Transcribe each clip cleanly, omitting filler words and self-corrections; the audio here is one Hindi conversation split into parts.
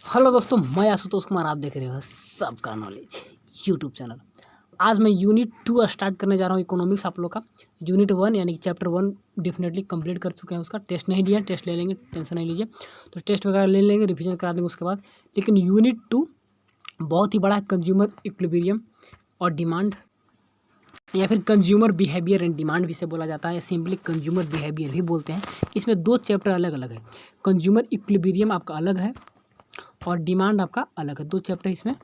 हेलो दोस्तों, मैं आशुतोष कुमार। आप देख रहे हो सबका नॉलेज यूट्यूब चैनल। आज मैं यूनिट 2 स्टार्ट करने जा रहा हूँ। इकोनॉमिक्स आप लोग का यूनिट 1 यानी कि चैप्टर 1 डेफिनेटली कंप्लीट कर चुके हैं। उसका टेस्ट नहीं दिया, टेस्ट ले लेंगे, टेंशन नहीं लीजिए। तो टेस्ट वगैरह ले लेंगे, रिविजन करा देंगे उसके बाद। लेकिन यूनिट 2 बहुत ही बड़ा है। कंज्यूमर इक्विलिब्रियम और डिमांड, या फिर कंज्यूमर बिहेवियर एंड डिमांड भी से बोला जाता है, सिंपली कंज्यूमर बिहेवियर भी बोलते हैं। इसमें 2 चैप्टर अलग अलग है। कंज्यूमर इक्विलिब्रियम आपका अलग है और डिमांड आपका अलग है। 2 चैप्टर इसमें।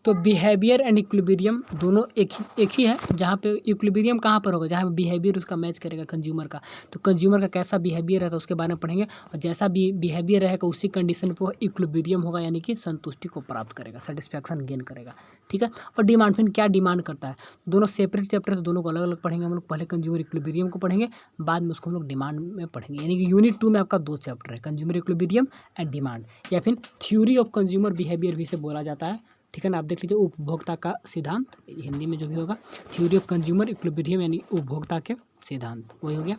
तो बिहेवियर एंड इक्विलिब्रियम दोनों एक ही है। जहाँ पे इक्विलिब्रियम कहाँ पर होगा, जहाँ पे बिहेवियर उसका मैच करेगा कंज्यूमर का। तो कंज्यूमर का कैसा बिहेवियर रहता है उसके बारे में पढ़ेंगे, और जैसा भी बिहेवियर रहेगा उसी कंडीशन पे वो इक्विलिब्रियम होगा, यानी कि संतुष्टि को प्राप्त करेगा, सेटिस्फैक्शन गेन करेगा। ठीक है। और डिमांड फिर क्या डिमांड करता है, दोनों सेपरेट चैप्टर है, दोनों को अलग अलग पढ़ेंगे हम लोग। पहले कंज्यूमर इक्विलिब्रियम को पढ़ेंगे, बाद में उसको हम लोग डिमांड में पढ़ेंगे। यानी कि यूनिट 2 में आपका 2 चैप्टर है, कंज्यूमर इक्विलिब्रियम एंड डिमांड, या फिर थ्योरी ऑफ कंज्यूमर बिहेवियर भी से बोला जाता है। ठीक है ना। आप देख लीजिए, उपभोक्ता का सिद्धांत, हिंदी में जो भी होगा थ्योरी ऑफ कंज्यूमर इक्विलिब्रियम, यानी उपभोक्ता के सिद्धांत, वही हो गया।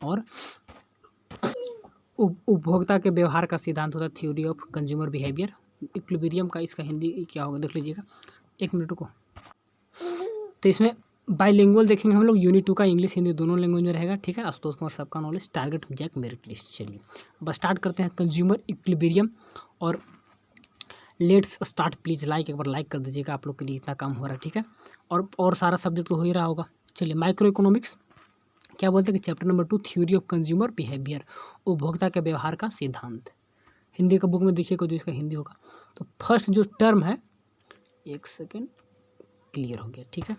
और उपभोक्ता के व्यवहार का सिद्धांत होता है theory of consumer behaviour. Equilibrium का इसका हिंदी क्या होगा देख लीजिएगा, 1 मिनट को। तो इसमें बाइलिंगुअल देखेंगे हम लोग। यूनिट 2 का इंग्लिश हिंदी दोनों लैंग्वेज में रहेगा। ठीक है। आशुतोष कुमार सबका knowledge, target JAC merit list. चलिए अब स्टार्ट करते हैं कंज्यूमर इक्विलिब्रियम। और लेट्स स्टार्ट। प्लीज़ लाइक, एक बार लाइक कर दीजिएगा, आप लोग के लिए इतना काम हो रहा है। ठीक है। और सारा सब्जेक्ट तो हो ही रहा होगा। चलिए, माइक्रो इकोनॉमिक्स क्या बोलते हैं कि chapter number 2 theory of consumer behaviour, उपभोक्ता के व्यवहार का सिद्धांत। हिंदी का बुक में देखिएगा जो इसका हिंदी होगा। तो फर्स्ट जो टर्म है, 1 सेकेंड, क्लियर हो गया। ठीक है,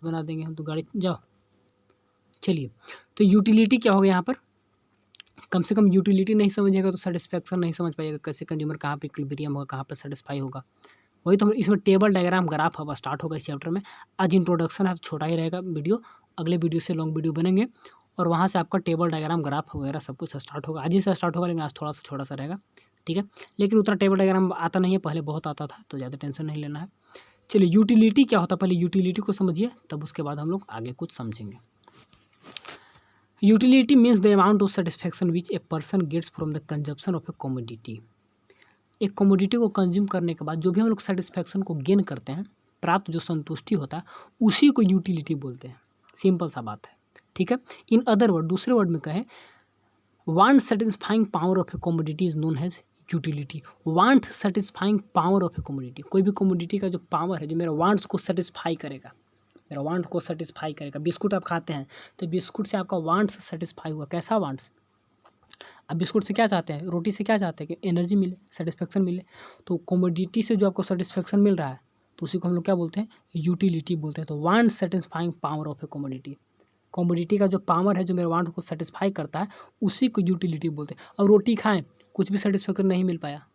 बना देंगे हम तो गाड़ी, जाओ। चलिए, तो यूटिलिटी क्या होगा यहाँ पर। कम से कम यूटिलिटी नहीं समझिएगा तो सेटिस्फैक्शन नहीं समझ पाइएगा, कैसे कंज्यूमर कहाँ पे इक्विलिब्रियम होगा, कहाँ पे सेटिस्फाई होगा। वही तो इसमें टेबल डायग्राम ग्राफ अब स्टार्ट होगा इस चैप्टर में। आज इंट्रोडक्शन है तो छोटा ही रहेगा वीडियो, अगले वीडियो से लॉन्ग वीडियो बनेंगे, और वहाँ से आपका टेबल डायग्राम ग्राफ वगैरह सब कुछ स्टार्ट होगा। आज ही से स्टार्ट होगा, लेकिन आज थोड़ा सा छोटा सा रहेगा। ठीक है। लेकिन उतना टेबल डायग्राम आता नहीं है, पहले बहुत आता था, तो ज़्यादा टेंशन नहीं लेना है। चलिए, यूटिलिटी क्या होता है, पहले यूटिलिटी को समझिए, तब उसके बाद हम लोग आगे कुछ समझेंगे। Utility means the amount of satisfaction which a person gets from the consumption of a commodity. एक कमोडिटी को कंज्यूम करने के बाद जो भी हम लोग सेटिस्फैक्शन को गेन करते हैं, प्राप्त जो संतुष्टि होता है, उसी को यूटिलिटी बोलते हैं। सिंपल सा बात है। ठीक है। इन अदर वर्ड, दूसरे वर्ड में कहें, want satisfying power of a commodity is known as utility. Want satisfying power of a commodity, कोई भी कमोडिटी का जो पावर है, जो मेरा वांट्स को सेटिस्फाई करेगा, मेरा वांट को सेटिस्फाई करेगा। बिस्कुट आप खाते हैं तो बिस्कुट से आपका वांट्स सेटिस्फाई हुआ। कैसा वांट्स, अब बिस्कुट से क्या चाहते हैं, रोटी से क्या चाहते हैं कि एनर्जी मिले, सेटिस्फेक्शन मिले। तो कमोडिटी से जो आपको सेटिस्फेक्शन मिल रहा है, तो उसी को हम लोग क्या बोलते हैं, यूटिलिटी बोलते हैं। तो want satisfying power of a commodity, commodity का जो पावर है, जो मेरे वांट को सेटिस्फाई करता है, उसी को यूटिलिटी बोलते हैं। अब रोटी खाएं, कुछ भी सेटिस्फेक्शन नहीं मिल पाया,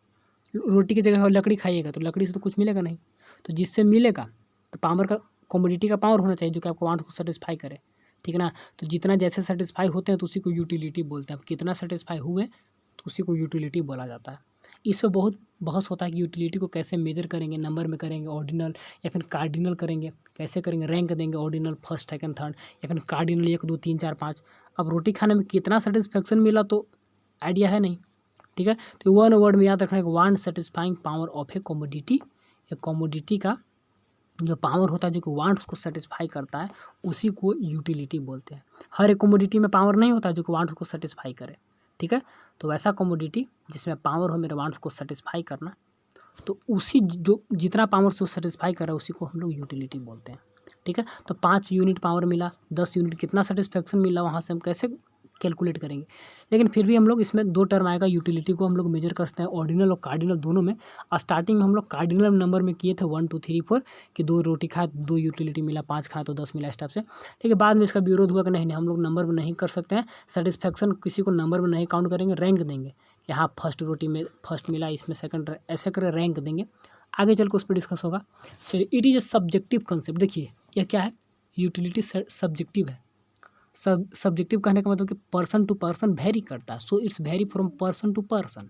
रोटी की जगह लकड़ी खाइएगा तो लकड़ी से तो कुछ मिलेगा नहीं। तो जिससे मिलेगा, तो पावर का, कमोडिटी का पावर होना चाहिए जो कि आपको वांट को सेटिस्फाई करे। ठीक है ना। तो जितना जैसे सेटिस्फाई होते हैं तो उसी को यूटिलिटी बोलते हैं। आप कितना सेटिस्फाई हुए तो उसी को यूटिलिटी बोला जाता है। इसमें बहुत बहस होता है कि यूटिलिटी को कैसे मेजर करेंगे, नंबर में करेंगे, ऑर्डिनल या फिर कार्डिनल करेंगे, कैसे करेंगे, रैंक देंगे, ऑर्डिनल फर्स्ट सेकंड थर्ड, या फिर कार्डिनल 1 2 3 4 5। अब रोटी खाने में कितना सेटिस्फेक्शन मिला तो आइडिया है नहीं। ठीक है। तो 1 वर्ड में याद रखना है, want satisfying power of a commodity. या कमोडिटी का जो पावर होता है, जो कि वांट्स को सेटिस्फाई करता है, उसी को यूटिलिटी बोलते हैं। हर एक कमोडिटी में पावर नहीं होता जो कि वांट्स को सेटिस्फाई करे। ठीक है। तो वैसा कमोडिटी जिसमें पावर हो मेरे वांट्स को सेटिस्फाई करना, तो उसी जो जितना पावर से सेटिस्फाई कर रहा है उसी को हम लोग यूटिलिटी बोलते हैं। ठीक है। तो 5 यूनिट पावर मिला, 10 यूनिट कितना सेटिस्फेक्शन मिला, वहाँ से हम कैसे कैलकुलेट करेंगे। लेकिन फिर भी हम लोग इसमें 2 टर्म आएगा, यूटिलिटी को हम लोग मेजर कर सकते हैं ऑर्डिनल और कार्डिनल दोनों में। स्टार्टिंग में हम लोग कार्डिनल नंबर में किए थे 1 2 3 4, कि 2 रोटी खाए 2 यूटिलिटी मिला, 5 खाए तो 10 मिला, इस टाइप से। लेकिन बाद में इसका विरोध हुआ कि नहीं नहीं, हम लोग नंबर में नहीं कर सकते हैं, सेटिस्फेक्शन किसी को नंबर में नहीं काउंट करेंगे, रैंक देंगे। यहाँ फर्स्ट रोटी में फर्स्ट मिला, इसमें सेकंड, ऐसे कर रैंक देंगे। आगे चल के उस पर डिस्कस होगा। चलिए, it is a subjective concept. देखिए यह क्या है, यूटिलिटी सब्जेक्टिव है। सब्जेक्टिव कहने का मतलब कि पर्सन टू पर्सन वेरी करता है। So it's vary from person to person.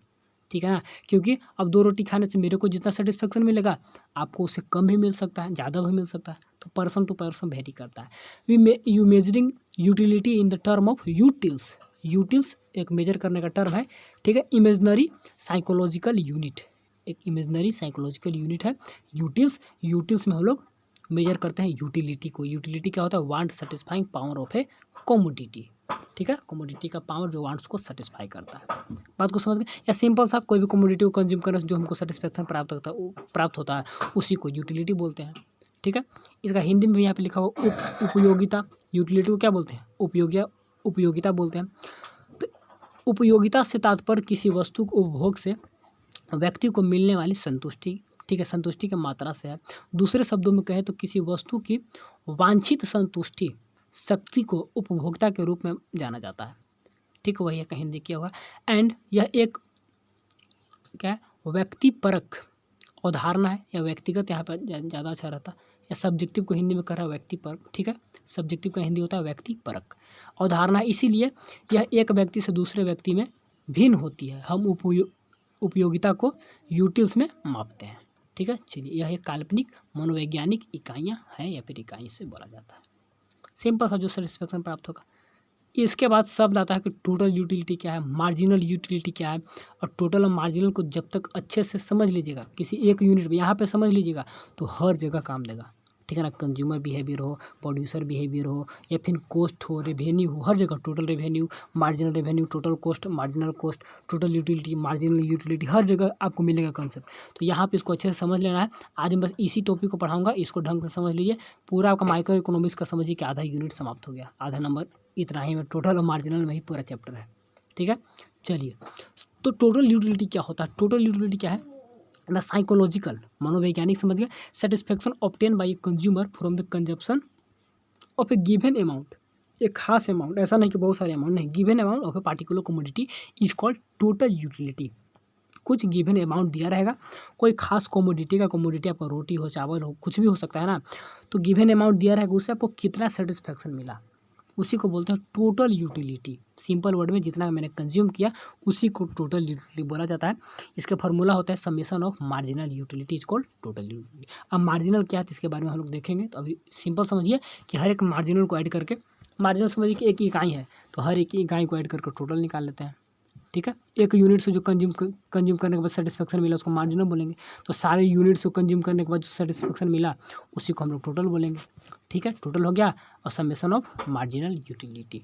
ठीक है ना, क्योंकि अब 2 रोटी खाने से मेरे को जितना सेटिस्फेक्शन मिलेगा आपको उससे कम भी मिल सकता है, ज़्यादा भी मिल सकता है, तो पर्सन टू पर्सन वेरी करता है। You measuring utility in the term of utils. Utils एक मेजर करने का टर्म है, ठीक है। इमेजनरी साइकोलॉजिकल यूनिट, एक इमेजनरी साइकोलॉजिकल यूनिट है यूटिल्स। यूटिल्स में हम लोग मेजर करते हैं यूटिलिटी को। यूटिलिटी क्या होता है? Want satisfying power of a commodity, ठीक है। कमोडिटी का पावर जो वांट्स को सेटिस्फाई करता है। बात को समझ गए? या सिंपल सा कोई भी कमोडिटी को कंज्यूम करने से जो हमको सेटिस्फेक्शन प्राप्त होता है उसी को यूटिलिटी बोलते हैं, ठीक है। इसका हिंदी में भी यहाँ पे लिखा हुआ उपयोगिता। यूटिलिटी को क्या बोलते हैं? उपयोगिता बोलते हैं। तो उपयोगिता से तात्पर्य किसी वस्तु को उपभोग से व्यक्ति को मिलने वाली संतुष्टि, ठीक है, संतुष्टि की मात्रा से है। दूसरे शब्दों में कहें तो किसी वस्तु की वांछित संतुष्टि शक्ति को उपभोक्ता के रूप में जाना जाता है, ठीक है। वही है, हिंदी किया हुआ। एंड यह एक क्या व्यक्तिपरक अवधारणा है या व्यक्तिगत, यहाँ पर ज़्यादा अच्छा रहता। या सब्जेक्टिव को हिंदी में कर रहा है व्यक्तिपरक, ठीक है। सब्जेक्टिव का हिंदी होता है व्यक्तिपरक अवधारणा, इसीलिए यह एक व्यक्ति से दूसरे व्यक्ति में भिन्न होती है। हम उपयोगिता को यूटिल्स में मापते हैं, ठीक है। चलिए, यह एक काल्पनिक मनोवैज्ञानिक इकाइयाँ हैं या फिर इकाई से बोला जाता है। सिंपल सा जो सेटिस्फेक्शन प्राप्त होगा। इसके बाद शब्द आता है कि टोटल यूटिलिटी क्या है, मार्जिनल यूटिलिटी क्या है। और टोटल और मार्जिनल को जब तक अच्छे से समझ लीजिएगा, किसी एक यूनिट में यहाँ पे समझ लीजिएगा तो हर जगह काम देगा, ठीक है ना। कंज्यूमर बिहेवियर हो, प्रोड्यूसर बिहेवियर हो, या फिर कॉस्ट हो, रेवेन्यू हो, हर जगह total revenue, marginal revenue, total cost, marginal cost, total utility, marginal utility, हर जगह आपको मिलेगा कंसेप्ट। तो यहाँ पे इसको अच्छे से समझ लेना है। आज मैं बस इसी टॉपिक को पढ़ाऊँगा, इसको ढंग से समझ लीजिए। पूरा आपका माइक्रो इकोनॉमिक्स का समझिए कि आधा यूनिट समाप्त हो गया, आधा नंबर इतना ही में टोटल और मार्जिनल में ही पूरा चैप्टर है, ठीक है। चलिए, तो टोटल यूटिलिटी क्या होता है? टोटल यूटिलिटी क्या है? द साइकोलॉजिकल, मनोवैज्ञानिक समझ गए, satisfaction obtain bye a consumer from the consumption of A given amount, एक खास अमाउंट, ऐसा नहीं कि बहुत सारे अमाउंट, नहीं, given amount of a particular commodity is called total utility. कुछ गिवन अमाउंट दिया रहेगा, कोई खास कमोडिटी का, कमोडिटी आपका रोटी हो, चावल हो, कुछ भी हो सकता है ना, तो गिवन अमाउंट दिया रहेगा, उससे आपको कितना सेटिस्फेक्शन मिला, उसी को बोलते हैं टोटल यूटिलिटी। सिंपल वर्ड में जितना मैंने कंज्यूम किया उसी को टोटल यूटिलिटी बोला जाता है। इसका फार्मूला होता है summation of marginal utility is called total utility. अब मार्जिनल क्या है इसके बारे में हम लोग देखेंगे। तो अभी सिंपल समझिए कि हर एक मार्जिनल को ऐड करके, मार्जिनल समझिए कि एक इकाई है तो हर एक इकाई को ऐड करके टोटल निकाल लेते हैं, ठीक है। एक यूनिट से जो कंज्यूम करने के बाद सेटिस्फेक्शन मिला उसको मार्जिनल बोलेंगे। तो सारे यूनिट्स को कंज्यूम करने के बाद जो सेटिस्फेक्शन मिला उसी को हम लोग टोटल बोलेंगे, ठीक है। टोटल हो गया और समेशन ऑफ मार्जिनल यूटिलिटी।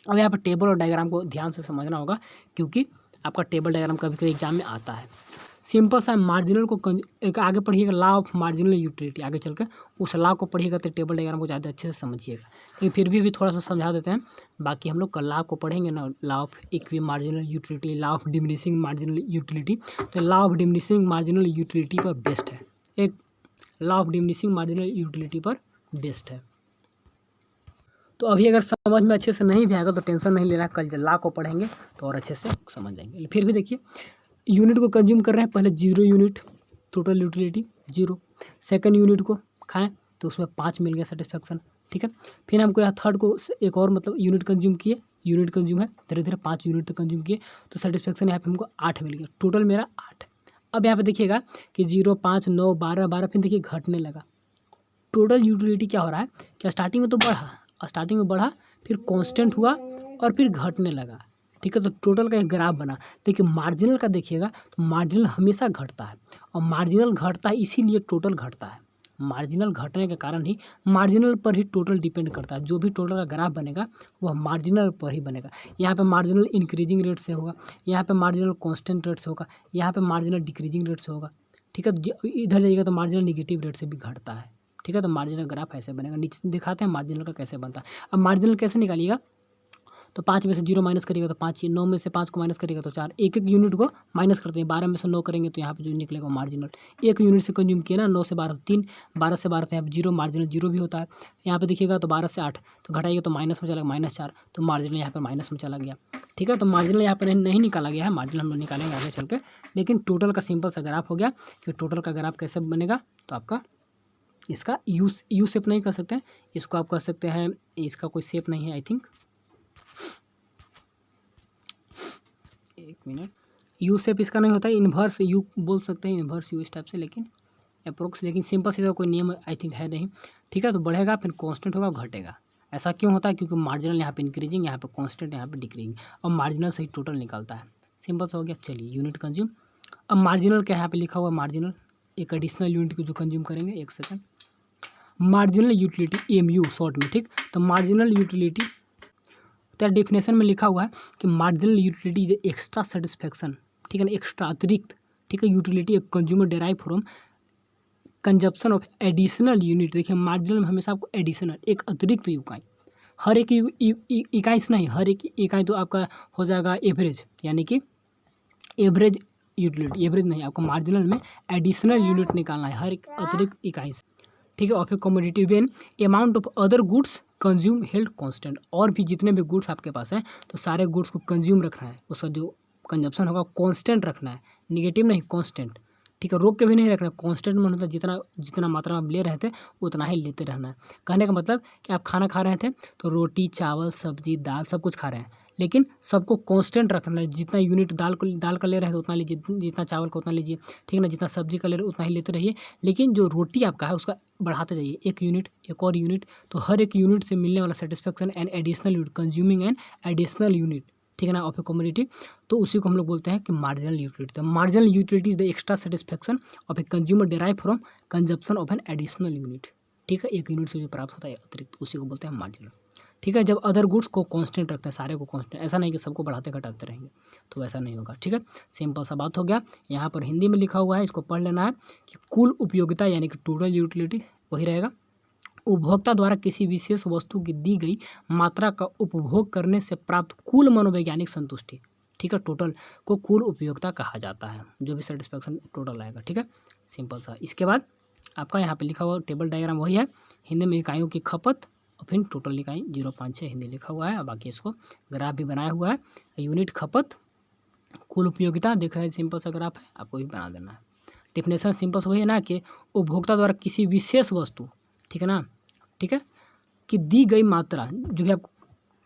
अब यहाँ पर टेबल और डायग्राम को ध्यान से समझना होगा, क्योंकि आपका टेबल डायग्राम कभी कभी एग्जाम में आता है। सिंपल सा मार्जिनल को एक आगे पढ़िएगा, लॉ ऑफ मार्जिनल यूटिलिटी, आगे चल के उस लॉ को पढ़िएगा तो टेबल डायग्राम को ज़्यादा अच्छे से समझिएगा। लेकिन फिर भी थोड़ा सा समझा देते हैं। बाकी हम लोग कल लॉ को पढ़ेंगे ना, law of equi marginal utility, law of diminishing marginal utility. तो law of diminishing marginal utility पर बेस्ड है, एक law of diminishing marginal utility पर बेस्ड है। तो अभी अगर समझ में अच्छे से नहीं भी आएगा तो टेंशन नहीं लेना, कल जब लॉ को पढ़ेंगे तो और अच्छे से समझ जाएंगे। फिर भी देखिए, यूनिट को कंज्यूम कर रहे हैं, पहले 0 unit, total utility 0। Second unit को खाएं तो उसमें 5 मिल गया सेटिस्फेक्शन, ठीक है। फिर हमको यहाँ थर्ड को एक और मतलब यूनिट कंज्यूम किए, यूनिट कंज्यूम है, धीरे धीरे 5 यूनिट तक कंज्यूम किए तो सेटिस्फेक्शन यहाँ पे हमको 8 मिल गया, टोटल मेरा 8। अब यहाँ पे देखिएगा कि 0, 5, 9, 12, 12, फिर देखिए घटने लगा। टोटल यूटिलिटी क्या हो रहा है, क्या स्टार्टिंग में तो बढ़ा, स्टार्टिंग में बढ़ा, फिर कांस्टेंट हुआ और फिर घटने लगा, ठीक है। तो टोटल का एक ग्राफ बना। लेकिन मार्जिनल का देखिएगा तो मार्जिनल हमेशा घटता है, और मार्जिनल घटता है इसीलिए टोटल घटता है। मार्जिनल घटने के कारण ही मार्जिनल पर ही टोटल डिपेंड करता है। जो भी टोटल का ग्राफ बनेगा वह मार्जिनल पर ही बनेगा। यहाँ पे मार्जिनल इंक्रीजिंग रेट से होगा, यहाँ पे मार्जिनल कांस्टेंट रेट से होगा, यहाँ पे मार्जिनल डिक्रीजिंग रेट से होगा, ठीक है। इधर जाइएगा तो मार्जिनल निगेटिव रेट से भी घटता है, ठीक है। तो मार्जिनल ग्राफ ऐसे बनेगा। नीचे दिखाते हैं मार्जिनल का कैसे बनता है। अब मार्जिनल कैसे निकालिएगा, तो 5 में से 0 माइनस करिएगा तो 5 ही, 9 में से 5 को माइनस करिएगा तो 4, एक एक यूनिट को माइनस करते हैं। 12 में से 9 करेंगे तो यहाँ पे जो निकलेगा मार्जिनल, एक यूनिट से कंज्यूम किया ना, 9 से 12 3, 12 से 12 तो यहाँ पे 0, मार्जिनल 0 भी होता है। यहाँ पे देखिएगा तो 12 से 8 तो घटाइएगा तो माइनस में चला गया -4, तो मार्जिनल यहाँ पर माइनस में चला गया, ठीक है। तो मार्जिनल यहाँ पर नहीं निकाला गया है, मार्जिनल हम लोग निकालेंगे आगे चल के। लेकिन टोटल का सिंपल सा ग्राफ हो गया कि टोटल का ग्राफ कैसे बनेगा। तो आपका इसका यू शेप नहीं कर सकते हैं, इसको आप कह सकते हैं, इसका कोई शेप नहीं है आई थिंक, एक मिनट, यू शेप इसका नहीं होता है, इन्वर्स यू बोल सकते हैं, इन्वर्स यू इस टाइप से, लेकिन अप्रोक्स, लेकिन सिंपल से कोई नियम आई थिंक है नहीं। ठीक है, तो बढ़ेगा फिर कांस्टेंट होगा, घटेगा। ऐसा क्यों होता है? क्योंकि मार्जिनल यहाँ पे इंक्रीजिंग, यहाँ पे कांस्टेंट, यहाँ पे डिक्रीजिंग, और मार्जिनल से ही टोटल निकलता है। सिंपल से हो गया। चलिए यूनिट कंज्यूम। अब मार्जिनल क्या यहाँ पे लिखा हुआ, मार्जिनल एक एडिशनल यूनिट को जो कंज्यूम करेंगे, एक second, marginal utility MU short में। ठीक, तो मार्जिनल यूटिलिटी, तो डेफिनेशन में लिखा हुआ है कि marginal utility is extra satisfaction. ठीक है ना, एक्स्ट्रा, अतिरिक्त। ठीक है, यूटिलिटी एक consumer derive from consumption of additional unit. देखिए मार्जिनल में हमेशा आपको एडिशनल, एक अतिरिक्त इकाई, हर एक इकाई से नहीं, हर एक इकाई तो आपका हो जाएगा एवरेज, यानी कि एवरेज यूटिलिटी, एवरेज नहीं, आपको मार्जिनल में एडिशनल यूनिट निकालना है हर एक अतिरिक्त इकाई से। ठीक है, of a commodity when amount of other goods consume held constant. और भी जितने भी गुड्स आपके पास हैं तो सारे गुड्स को कंज्यूम रखना है, उसका जो कंजप्शन होगा कांस्टेंट रखना है, निगेटिव नहीं, कांस्टेंट। ठीक है, रोक के भी नहीं रखना, कांस्टेंट में मतलब जितना जितना मात्रा में आप ले रहे थे उतना ही लेते रहना है। कहने का मतलब कि आप खाना खा रहे थे तो रोटी, चावल, सब्जी, दाल सब कुछ खा रहे हैं, लेकिन सबको कांस्टेंट रखना है। जितना यूनिट दाल का ले रहे हैं तो उतना लीजिए, जितना चावल का उतना लीजिए। ठीक है ना, जितना सब्जी का ले रहे हैं उतना ही लेते रहिए, लेकिन जो रोटी आपका है उसका बढ़ाते जाइए, एक यूनिट, एक और यूनिट। तो हर एक यूनिट से मिलने वाला satisfaction and additional unit, consuming and additional unit, ठीक है ना, ऑफ ए कमोडिटी, तो उसी को हम लोग बोलते हैं कि मार्जिनल यूटिलिटी। तो marginal utility is the extra satisfaction of a consumer derive from consumption of an additional unit. ठीक है, एक यूनिट से जो प्राप्त होता है अतिरिक्त, उसी को बोलते हैं मार्जिनल। ठीक है, जब अदर गुड्स को कांस्टेंट रखते हैं, सारे को कांस्टेंट, ऐसा नहीं कि सबको बढ़ाते घटाते रहेंगे, तो वैसा नहीं होगा। ठीक है, सिंपल सा बात हो गया। यहाँ पर हिंदी में लिखा हुआ है, इसको पढ़ लेना है कि कुल उपयोगिता यानी कि टोटल यूटिलिटी वही रहेगा, उपभोक्ता द्वारा किसी विशेष वस्तु की दी गई मात्रा का उपभोग करने से प्राप्त कुल मनोवैज्ञानिक संतुष्टि। ठीक है, टोटल को कुल उपयोगिता कहा जाता है, जो भी सेटिस्फैक्शन टोटल आएगा। ठीक है, सिंपल सा। इसके बाद आपका यहाँ पे लिखा हुआ टेबल डायग्राम वही है, हिंदी में इकाइयों की खपत और फिर टोटल इकाई 056 हिंदी लिखा हुआ है, और बाकी इसको ग्राफ भी बनाया हुआ है, यूनिट खपत, कुल उपयोगिता देखा है, सिंपल सा ग्राफ है, आपको भी बना देना है। डेफिनेशन सिंपल से वही है ना कि उपभोक्ता द्वारा किसी विशेष वस्तु, ठीक है ना, ठीक है, कि दी गई मात्रा, जो भी आपको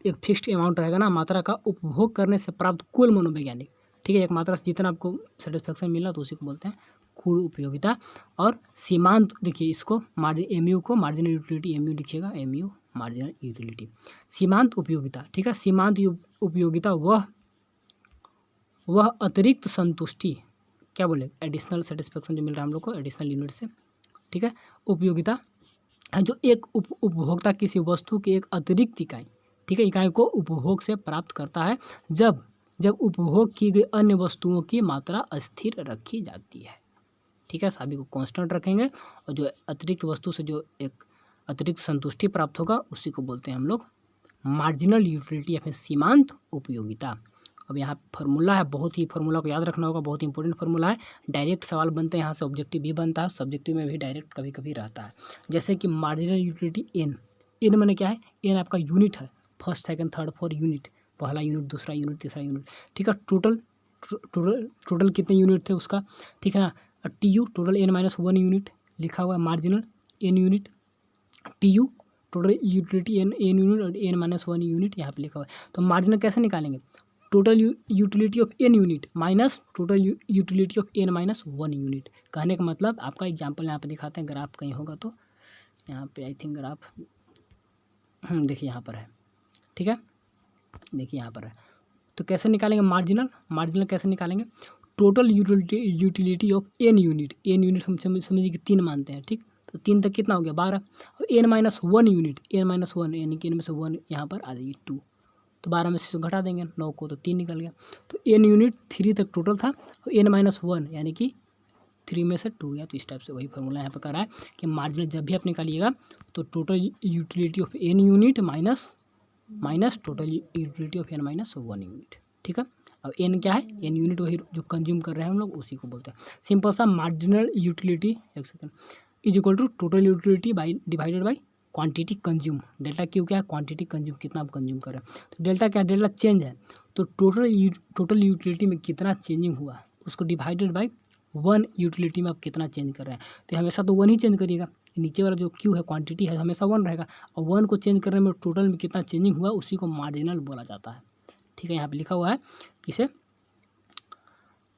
एक फिक्स्ड अमाउंट रहेगा ना, मात्रा का उपभोग करने से प्राप्त कुल मनोवैज्ञानिक। ठीक है, एक मात्रा से जितना आपको सेटिस्फैक्शन मिला तो उसी को बोलते हैं कुल उपयोगिता। और सीमांत, देखिए इसको मार्जिन एमयू को मार्जिनल यूटिलिटी एमयू लिखिएगा, एमयू मार्जिनल यूटिलिटी। सीमांत उपयोगिता, ठीक है, सीमांत उपयोगिता वह अतिरिक्त संतुष्टि, क्या बोले, एडिशनल सेटिस्फैक्शन जो मिल रहा है हम लोग को एडिशनल यूनिट से। ठीक है, उपयोगिता है जो एक उपभोक्ता किसी वस्तु की एक अतिरिक्त इकाई, ठीक है, इकाई को उपभोग से प्राप्त करता है जब जब उपभोग की गई अन्य वस्तुओं की मात्रा स्थिर रखी जाती है। ठीक है, सभी को कांस्टेंट रखेंगे, और जो अतिरिक्त वस्तु से जो एक अतिरिक्त संतुष्टि प्राप्त होगा उसी को बोलते हैं हम लोग मार्जिनल यूटिलिटी या फिर सीमांत उपयोगिता। अब यहाँ फार्मूला है, बहुत ही फार्मूला को याद रखना होगा, बहुत ही इंपॉर्टेंट फार्मूला है। डायरेक्ट सवाल बनते हैं यहाँ से, ऑब्जेक्टिव भी बनता है, सब्जेक्टिव में भी डायरेक्ट कभी कभी रहता है। जैसे कि मार्जिनल यूटिलिटी एन, एन मैंने क्या है, एन आपका यूनिट है, first second third fourth unit, पहला यूनिट, दूसरा यूनिट, तीसरा यूनिट। ठीक है, टोटल कितने यूनिट थे उसका, ठीक है ना, T U total n-1 unit लिखा हुआ है, marginal n unit, T U total utility n unit और n-1 यूनिट यहाँ पे लिखा हुआ है। तो मार्जिनल कैसे निकालेंगे, total utility of n unit minus total utility of n-1 unit. कहने का मतलब आपका एग्जांपल यहाँ पे दिखाते हैं, ग्राफ कहीं होगा तो यहाँ पे आई थिंक ग्राफ, देखिए यहाँ पर है। ठीक है, देखिए यहाँ पर है। तो कैसे निकालेंगे मार्जिनल कैसे निकालेंगे, total utility of n unit, n unit हम समझिए कि 3 मानते हैं। ठीक, तो 3 तक कितना हो गया 12, और n-1 यूनिट, n-1 यानी कि n में से 1 यहाँ पर आ जाएगी 2, तो 12 में से घटा देंगे 9 को, तो 3 निकल गया। तो एन यूनिट 3 तक टोटल था, और n-1 यानी कि 3 में से 2 गया। तो इस टाइप से वही फॉर्मूला यहाँ पर कर रहा है कि मार्जिनल जब भी आप निकालिएगा तो total utility of n unit minus total utility of n-1 unit. ठीक है, अब एन क्या है, एन यूनिट वही जो कंज्यूम कर रहे हैं हम लोग उसी को बोलते हैं। सिंपल सा मार्जिनल यूटिलिटी, एक second, is equal to total utility divided by quantity consume. Delta Q क्या है, क्वांटिटी कंज्यूम, कितना आप कंज्यूम कर रहे हैं। तो डेल्टा क्या, डेल्टा चेंज है, तो टोटल यूटिलिटी में कितना चेंजिंग हुआ उसको डिवाइडेड बाई 1 यूटिलिटी में आप कितना चेंज कर रहे हैं। तो हमेशा तो 1 ही चेंज करिएगा, नीचे वाला जो क्यू है क्वांटिटी है हमेशा 1 रहेगा, और 1 को चेंज करने में टोटल में कितना चेंजिंग हुआ उसी को मार्जिनल बोला जाता है। ठीक है, यहाँ पे लिखा हुआ है किसे,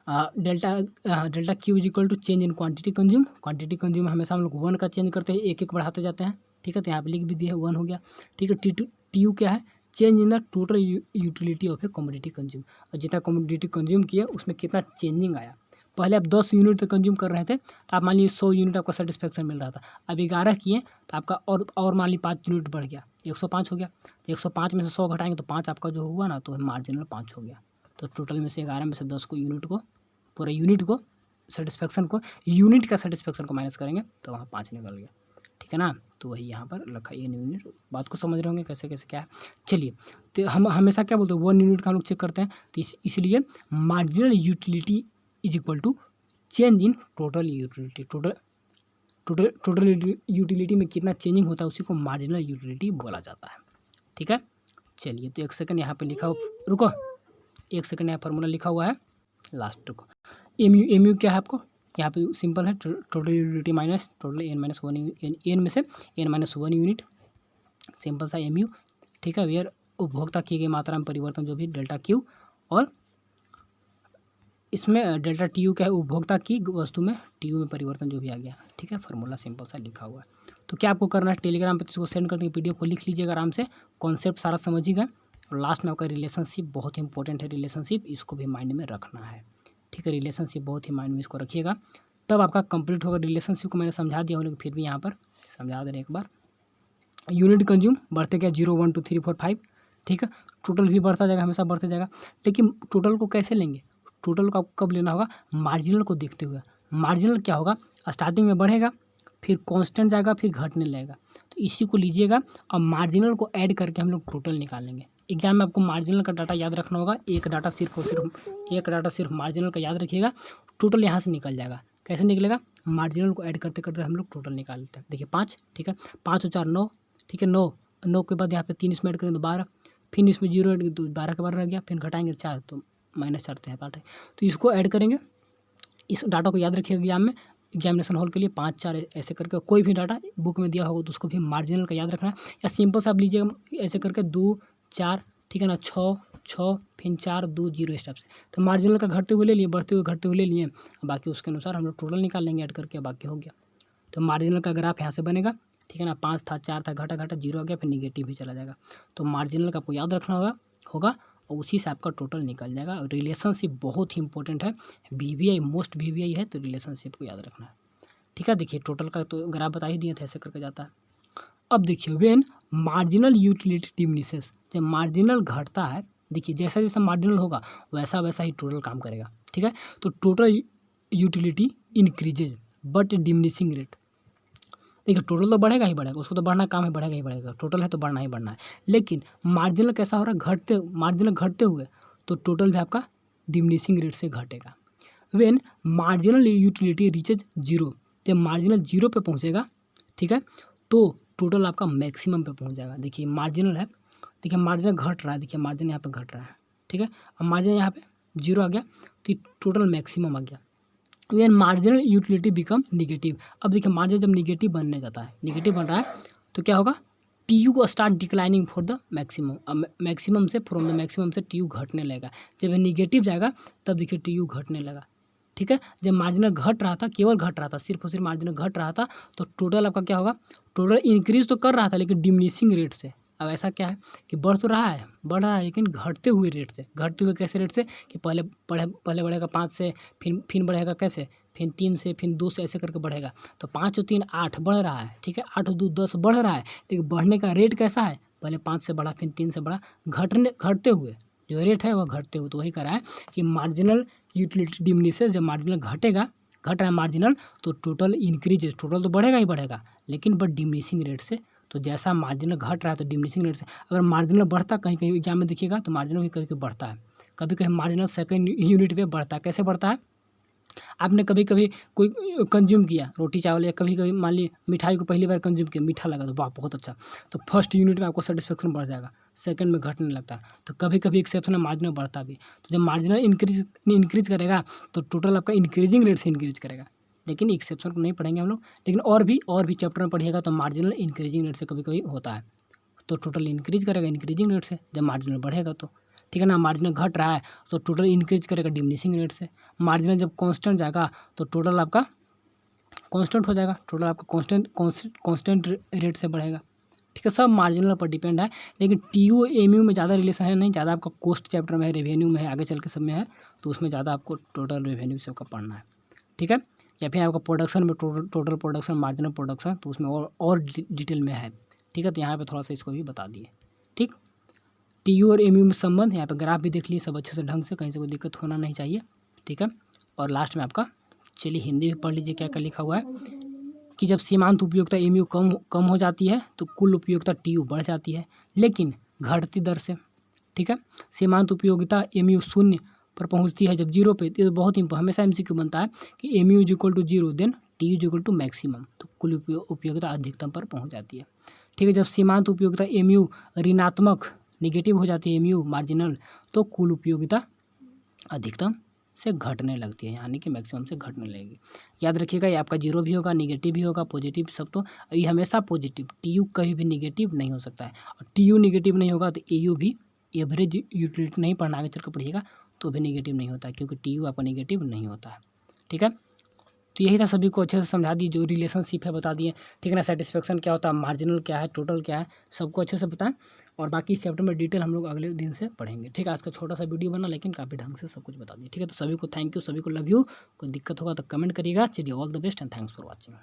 delta Q is equal to change in quantity consume. Quantity consume हमेशा हम लोग 1 का चेंज करते हैं, एक एक बढ़ाते जाते हैं, ठीक है। तो यहाँ पे लिख भी दिया है 1 हो गया, ठीक है। टी यू क्या है, change in the total utility of a commodity consume. और जितना कमोडिटी कंज्यूम किया उसमें कितना चेंजिंग आया। पहले आप 10 यूनिट कंज्यूम कर रहे थे तो आप मान लीजिए 100 यूनिट आपका सेटिस्फेक्शन मिल रहा था, अब 11 किए तो आपका और मान लीजिए 5 यूनिट बढ़ गया, 105 हो गया। तो 105 में से 100 घटाएंगे तो 5 आपका जो हुआ ना, तो मार्जिनल 5 हो गया। तो टोटल में से 11 में से 10 को यूनिट को, पूरे यूनिट को सेटिस्फेक्शन को, यूनिट का सेटिस्फेक्शन को माइनस करेंगे तो वहाँ 5 निकल गया, ठीक है ना। तो वही यहाँ पर रखा ये यूनिट। बात को समझ रहे होंगे कैसे कैसे क्या है। चलिए, तो हम हमेशा क्या बोलते हैं 1 यूनिट का हम लोग चेक करते हैं, तो इसलिए marginal utility is equal to change in total utility. Total utility में कितना चेंजिंग होता है उसी को मार्जिनल यूटिलिटी बोला जाता है, ठीक है। चलिए, तो 1 सेकंड यहाँ पे लिखा हो, रुको 1 सेकंड, यहाँ फार्मूला लिखा हुआ है लास्ट को। एम यू क्या है आपको यहाँ पे सिंपल है, total utility minus total n minus 1, n में से n माइनस 1 यूनिट, सिंपल सा एम यू, ठीक है। वेयर उपभोक्ता की गई मात्रा में परिवर्तन जो भी डेल्टा क्यू, और इसमें डेल्टा टी यू क्या है, उपभोक्ता की वस्तु में टी यू में परिवर्तन जो भी आ गया, ठीक है। फार्मूला सिंपल सा लिखा हुआ है। तो क्या आपको करना है, टेलीग्राम पे इसको सेंड कर देंगे, पीडीएफ को लिख लीजिएगा आराम से, कॉन्सेप्ट सारा समझिएगा। और लास्ट में आपका रिलेशनशिप बहुत इंपॉर्टेंट है, रिलेशनशिप इसको भी माइंड में रखना है, ठीक है। रिलेशनशिप बहुत ही माइंड में इसको रखिएगा, तब आपका कंप्लीट होगा। रिलेशनशिप को मैंने समझा दिया हूँ, लेकिन फिर भी यहाँ पर समझा दे रहे एक बार। यूनिट कंज्यूम बढ़ते क्या, 0 1 2 3 4 5, ठीक है। टोटल भी बढ़ता जाएगा, हमेशा बढ़ते जाएगा, लेकिन टोटल को कैसे लेंगे, टोटल को आपको कब लेना होगा, मार्जिनल को देखते हुए। मार्जिनल क्या होगा, स्टार्टिंग में बढ़ेगा, फिर कांस्टेंट जाएगा, फिर घटने लगेगा, तो इसी को लीजिएगा और मार्जिनल को ऐड करके हम लोग टोटल निकालेंगे। एग्जाम में आपको मार्जिनल का डाटा याद रखना होगा, एक डाटा सिर्फ मार्जिनल का याद रखिएगा, टोटल यहाँ से निकल जाएगा। कैसे निकलेगा, मार्जिनल को ऐड करते करते हम लोग टोटल निकाल लेते हैं। देखिए 5, ठीक है, 5 और 4 9, ठीक है। 9 के बाद यहाँ पे 3 इसमें ऐड करेंगे तो 12, फिर इसमें 0 ऐड तो 12 के बाद रह गया, फिर घटाएंगे 4 तो -4 तो यहाँ पर है। तो इसको ऐड करेंगे, इस डाटा को याद रखिएगा एग्जाम में, एग्जामिनेशन हॉल के लिए 5 4 ऐसे करके, कोई भी डाटा बुक में दिया होगा तो उसको भी मार्जिनल का याद रखना है। या सिंपल से आप लीजिएगा ऐसे करके 2 4, ठीक है ना, 6 6 फिर 4 2 0 इस टाइप से। तो मार्जिनल का घटते हुए ले लिए, बढ़ते हुए घटते हुए ले लिए, बाकी उसके अनुसार हम लोग टोटल निकाल लेंगे ऐड करके, बाकी हो गया। तो मार्जिनल का ग्राफ यहाँ से बनेगा, ठीक है ना। 5 था 4 था, घटा 0 आ गया, फिर निगेटिव भी चला जाएगा। तो मार्जिनल का आपको याद रखना होगा और उसी से आपका टोटल निकल जाएगा। रिलेशनशिप बहुत ही इंपॉर्टेंट है, वीवीआई मोस्ट वीवीआई है, तो रिलेशनशिप को याद रखना है, ठीक है। देखिए टोटल का तो ग्राफ बता ही दिए थे, ऐसे करके जाता है। अब देखिए व्हेन मार्जिनल यूटिलिटी डिमिनिशेस, जब मार्जिनल घटता है, देखिए जैसा जैसा मार्जिनल होगा वैसा वैसा ही टोटल काम करेगा, ठीक है। तो total utility increases but diminishing rate. देखिए टोटल तो बढ़ेगा ही बढ़ेगा, उसको तो बढ़ना काम है, बढ़ेगा ही बढ़ेगा, टोटल है तो बढ़ना ही बढ़ना है। लेकिन मार्जिनल कैसा हो रहा है, मार्जिनल घटते हुए, तो टोटल भी आपका डिमिनिशिंग रेट से घटेगा। व्हेन मार्जिनल यूटिलिटी रीचेज 0, जब मार्जिनल 0 पे पहुंचेगा, ठीक है, तो टोटल आपका मैक्सिमम पे पहुंच जाएगा। देखिए मार्जिनल है, देखिए मार्जिनल घट रहा है, देखिए मार्जिन यहाँ पे घट रहा है, ठीक है। अब मार्जिन यहाँ पे 0 आ गया तो टोटल मैक्सिमम आ गया। When marginal utility become negative, अब देखिए मार्जिन जब निगेटिव बनने जाता है, निगेटिव बन रहा है, तो क्या होगा, टी यू को start declining for the maximum, अब मैक्सिमम से फ्रॉम द मैक्सिमम से टी यू घटने लगेगा। जब ये निगेटिव जाएगा तब देखिए टी यू घटने लगा, ठीक है। जब मार्जिनल घट रहा था, केवल घट रहा था, सिर्फ और सिर्फ मार्जिनल घट रहा था, तो टोटल आपका क्या होगा, टोटल इंक्रीज तो कर रहा था लेकिन डिमिनिशिंग रेट से। अब ऐसा क्या है कि बढ़ तो रहा है, बढ़ रहा है लेकिन घटते हुए रेट से। घटते हुए कैसे रेट से, कि पहले बढ़ेगा 5 से, फिर बढ़ेगा कैसे, फिर 3 से, फिर 2 से, ऐसे करके बढ़ेगा। तो 5 और 3 8 बढ़ रहा है, ठीक है, 8 और 2 10 बढ़ रहा है, लेकिन बढ़ने का रेट कैसा है, पहले 5 से बढ़ा, फिर 3 से बढ़ा, घटते हुए जो रेट है वह घटते हुए। तो वही करा है कि मार्जिनल यूटिलिटी डिमिनिशेस, जब मार्जिनल घटेगा, घट रहा है मार्जिनल, तो टोटल इंक्रीजेस, टोटल तो बढ़ेगा ही बढ़ेगा, लेकिन बट डिमिनिशिंग रेट से। तो जैसा मार्जिनल घट रहा है तो डिमिनिशिंग रेट से। अगर मार्जिनल बढ़ता, कहीं कहीं एग्जाम में देखिएगा तो मार्जिनल भी कभी कभी बढ़ता है, कभी कभी मार्जिनल सेकंड यूनिट पे बढ़ता है। कैसे बढ़ता है, आपने कभी कभी कोई कंज्यूम किया रोटी चावल, या कभी कभी मान ली मिठाई को पहली बार कंज्यूम किया, मीठा लगा तो वाह बहुत अच्छा, तो फर्स्ट यूनिट में आपको सेटिस्फेक्शन बढ़ जाएगा, सेकंड में घटने लगता है। तो कभी कभी एक्सेप्शन मार्जिनल बढ़ता भी। तो जब मार्जिनल इंक्रीज करेगा तो टोटल आपका इंक्रीजिंग रेट से इंक्रीज करेगा। लेकिन एक्सेप्शन को नहीं पढ़ेंगे हम लोग, लेकिन और भी चैप्टर में पढ़िएगा तो मार्जिनल इंक्रीजिंग रेट से कभी कभी होता है। तो टोटल इंक्रीज करेगा इंक्रीजिंग रेट से, जब मार्जिनल बढ़ेगा तो, ठीक है ना। मार्जिनल घट रहा है तो टोटल इंक्रीज करेगा डिमिनिशिंग रेट से। मार्जिनल जब कांस्टेंट जाएगा तो टोटल आपका कांस्टेंट हो जाएगा, टोटल आपका कांस्टेंट रेट से बढ़ेगा। ठीक है, सब मार्जिनल पर डिपेंड है। लेकिन टीयू एमयू में ज़्यादा रिलेशन है नहीं, ज़्यादा आपका कोस्ट चैप्टर में है, रेवेन्यू में है, आगे चल के सब में है, तो उसमें ज़्यादा आपको टोटल रेवेन्यू सबका पढ़ना है। ठीक है, या फिर आपका प्रोडक्शन में टोटल प्रोडक्शन, मार्जिनल प्रोडक्शन, तो उसमें और डिटेल में है। ठीक है, तो यहाँ पे थोड़ा सा इसको भी बता दिए। ठीक, टीयू और एमयू में संबंध, यहाँ पे ग्राफ भी देख लीजिए सब अच्छे से ढंग से, कहीं से कोई दिक्कत होना नहीं चाहिए। ठीक है, और लास्ट में आपका चलिए हिंदी भी पढ़ लीजिए क्या क्या लिखा हुआ है कि जब सीमांत उपयोगिता एमयू कम हो जाती है तो कुल उपयोगिता टीयू बढ़ जाती है, लेकिन घटती दर से। ठीक है, सीमांत उपयोगिता एमयू शून्य पर पहुंचती है जब जीरो पे, तो बहुत हमेशा एमसीक्यू बनता है कि MU is equal to zero then TU is equal to maximum, तो कुल उपयोगिता अधिकतम पर पहुंच जाती है। ठीक है, जब सीमांत उपयोगिता एमयू ऋणात्मक निगेटिव हो जाती है, एमयू मार्जिनल, तो कुल उपयोगिता अधिकतम से घटने लगती है, यानी कि मैक्सिमम से घटने लगेगी। याद रखिएगा, ये आपका जीरो भी होगा, निगेटिव भी होगा, पॉजिटिव सब, तो ये हमेशा पॉजिटिव, टीयू कभी भी निगेटिव नहीं हो सकता है। और टीयू निगेटिव नहीं होगा तो एयू भी, एवरेज यूटिलिटी नहीं पढ़ना, आगे चल कर पढ़िएगा तो भी निगेटिव नहीं होता है, क्योंकि टीयू आपका निगेटिव नहीं होता है। ठीक है, तो यही था, सभी को अच्छे से समझा दी, जो रिलेशनशिप है बता दिए। ठीक है ना, सेटिस्फेक्शन क्या होता है, मार्जिनल क्या है, टोटल क्या है, सबको अच्छे से बताएं। और बाकी इस चैप्टर में डिटेल हम लोग अगले दिन से पढ़ेंगे। ठीक है, आज का छोटा सा वीडियो बना, लेकिन काफ़ी ढंग से सब कुछ बता दिया। ठीक है, तो सभी को थैंक यू, सभी को लव यू। कोई दिक्कत होगा तो कमेंट करिएगा। चलिए, all the best and thanks for watching.